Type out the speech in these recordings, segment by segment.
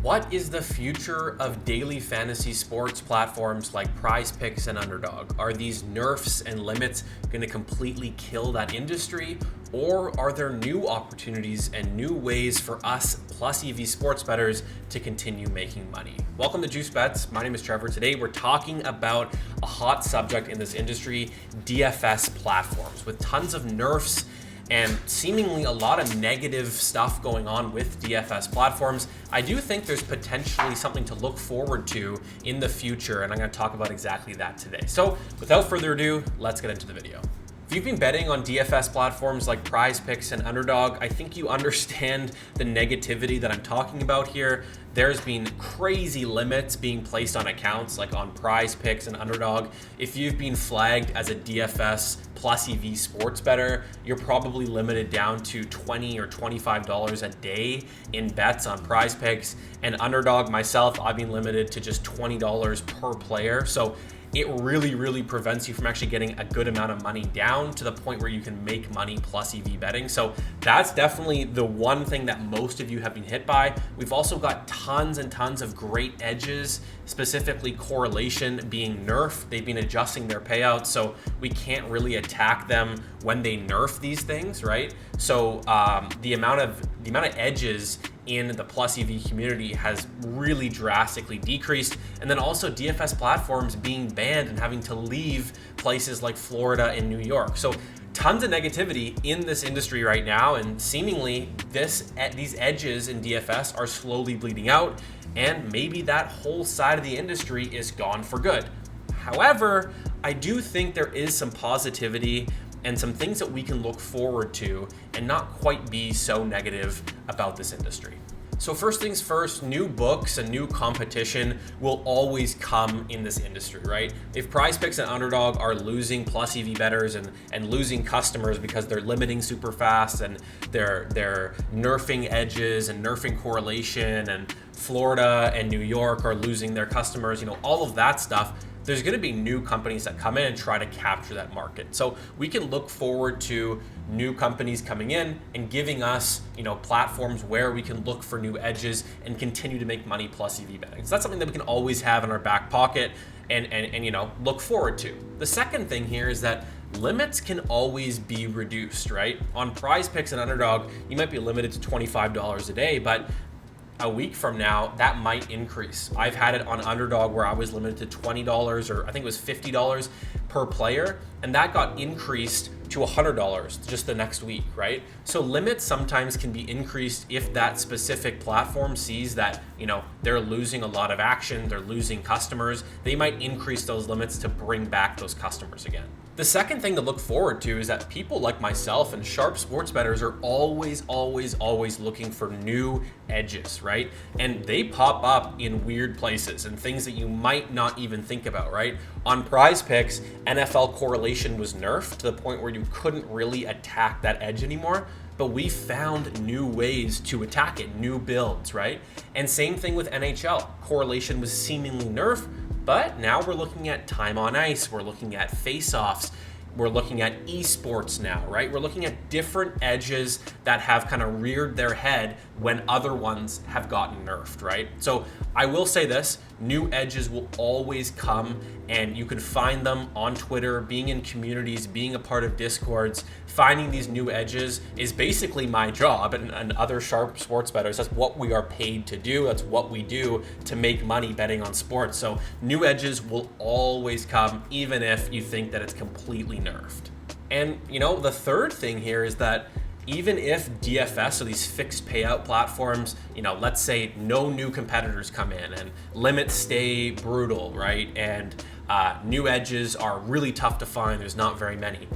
What is the future of daily fantasy sports platforms like PrizePicks and Underdog? Are these nerfs and limits going to completely kill that industry? Or are there new opportunities and new ways for us plus EV sports bettors to continue making money? Welcome to Juice Bets. My name is Trevor. Today we're talking about a hot subject in this industry, DFS platforms, with tons of nerfs and seemingly a lot of negative stuff going on with DFS platforms. I do think there's potentially something to look forward to in the future, and I'm going to talk about exactly that today. So without further ado, let's get into the video. If you've been betting on DFS platforms like PrizePicks and Underdog, I think you understand the negativity that I'm talking about here. There's been crazy limits being placed on accounts like on PrizePicks and Underdog. If you've been flagged as a DFS plus EV sports bettor, you're probably limited down to $20 or $25 a day in bets on PrizePicks. And Underdog, myself, I've been limited to just $20 per player. So it really prevents you from actually getting a good amount of money down to the point where you can make money plus EV betting. So that's definitely the one thing that most of you have been hit by. We've also got tons and tons of great edges, specifically correlation being nerfed. They've been adjusting their payouts, so we can't really attack them when they nerf these things, right? So the amount of edges in the plus EV community has really drastically decreased. And then also DFS platforms being banned and having to leave places like Florida and New York. So tons of negativity in this industry right now, and seemingly these edges in DFS are slowly bleeding out, and maybe that whole side of the industry is gone for good. However, I do think there is some positivity and some things that we can look forward to and not quite be so negative about this industry. So first things first, new books and new competition will always come in this industry, right? If PrizePicks and Underdog are losing plus EV bettors and losing customers because they're limiting super fast and they're nerfing edges and nerfing correlation, and Florida and New York are losing their customers, all of that stuff, there's going to be new companies that come in and try to capture that market. So we can look forward to new companies coming in and giving us, platforms where we can look for new edges and continue to make money plus EV betting. So that's something that we can always have in our back pocket and look forward to. The second thing here is that limits can always be reduced, right? On PrizePicks and Underdog, you might be limited to $25 a day, but a week from now, that might increase. I've had it on Underdog where I was limited to $20 or I think it was $50 per player, and that got increased to $100 just the next week, right? So limits sometimes can be increased if that specific platform sees that, they're losing a lot of action, they're losing customers. They might increase those limits to bring back those customers again. The second thing to look forward to is that people like myself and sharp sports bettors are always looking for new edges, right? And they pop up in weird places and things that you might not even think about, right? On PrizePicks, NFL correlation was nerfed to the point where you couldn't really attack that edge anymore, but we found new ways to attack it, new builds, right? And same thing with NHL. Correlation was seemingly nerfed, but now we're looking at time on ice, we're looking at face-offs, we're looking at esports now, right? We're looking at different edges that have kind of reared their head when other ones have gotten nerfed, right? So I will say this, new edges will always come, and you can find them on Twitter, being in communities, being a part of Discords. Finding these new edges is basically my job and other sharp sports bettors. That's what we are paid to do. That's what we do to make money betting on sports. So new edges will always come, even if you think that it's completely nerfed. And the third thing here is that even if DFS or these fixed payout platforms, let's say no new competitors come in and limits stay brutal, right? And new edges are really tough to find. There's not very many.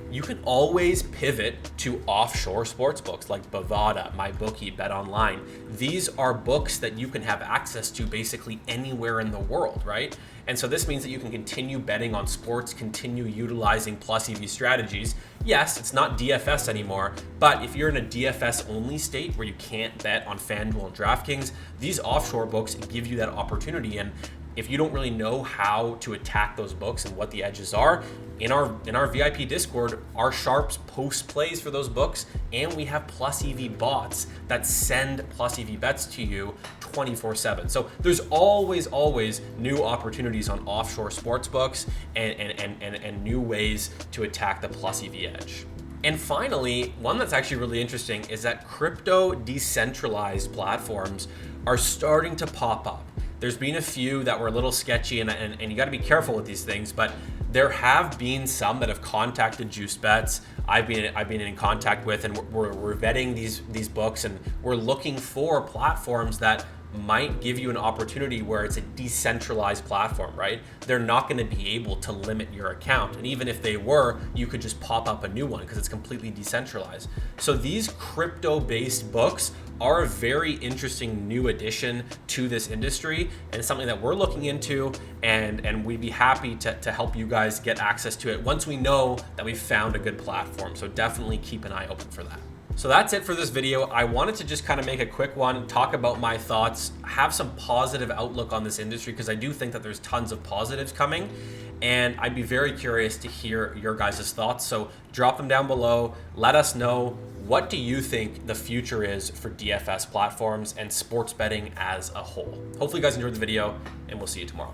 You can always pivot to offshore sports books like Bovada, MyBookie, BetOnline. These are books that you can have access to basically anywhere in the world, right? And so this means that you can continue betting on sports, continue utilizing plus EV strategies. Yes, it's not DFS anymore, but if you're in a DFS only state where you can't bet on FanDuel and DraftKings, these offshore books give you that opportunity. And if you don't really know how to attack those books and what the edges are, in our VIP Discord, our sharps post plays for those books, and we have plus EV bots that send plus EV bets to you 24/7. So there's always new opportunities on offshore sports books and new ways to attack the plus EV edge. And finally, one that's actually really interesting is that crypto decentralized platforms are starting to pop up. There's been a few that were a little sketchy, and you got to be careful with these things, but there have been some that have contacted Juice Bets. I've been in contact with, and we're vetting these books, and we're looking for platforms that might give you an opportunity where it's a decentralized platform, right? They're not going to be able to limit your account. And even if they were, you could just pop up a new one because it's completely decentralized. So these crypto-based books are a very interesting new addition to this industry, and something that we're looking into, and we'd be happy to help you guys get access to it once we know that we've found a good platform. So definitely keep an eye open for that. So that's it for this video. I wanted to just kind of make a quick one, talk about my thoughts, have some positive outlook on this industry, because I do think that there's tons of positives coming, and I'd be very curious to hear your guys' thoughts. So drop them down below. Let us know, what do you think the future is for DFS platforms and sports betting as a whole? Hopefully you guys enjoyed the video, and we'll see you tomorrow.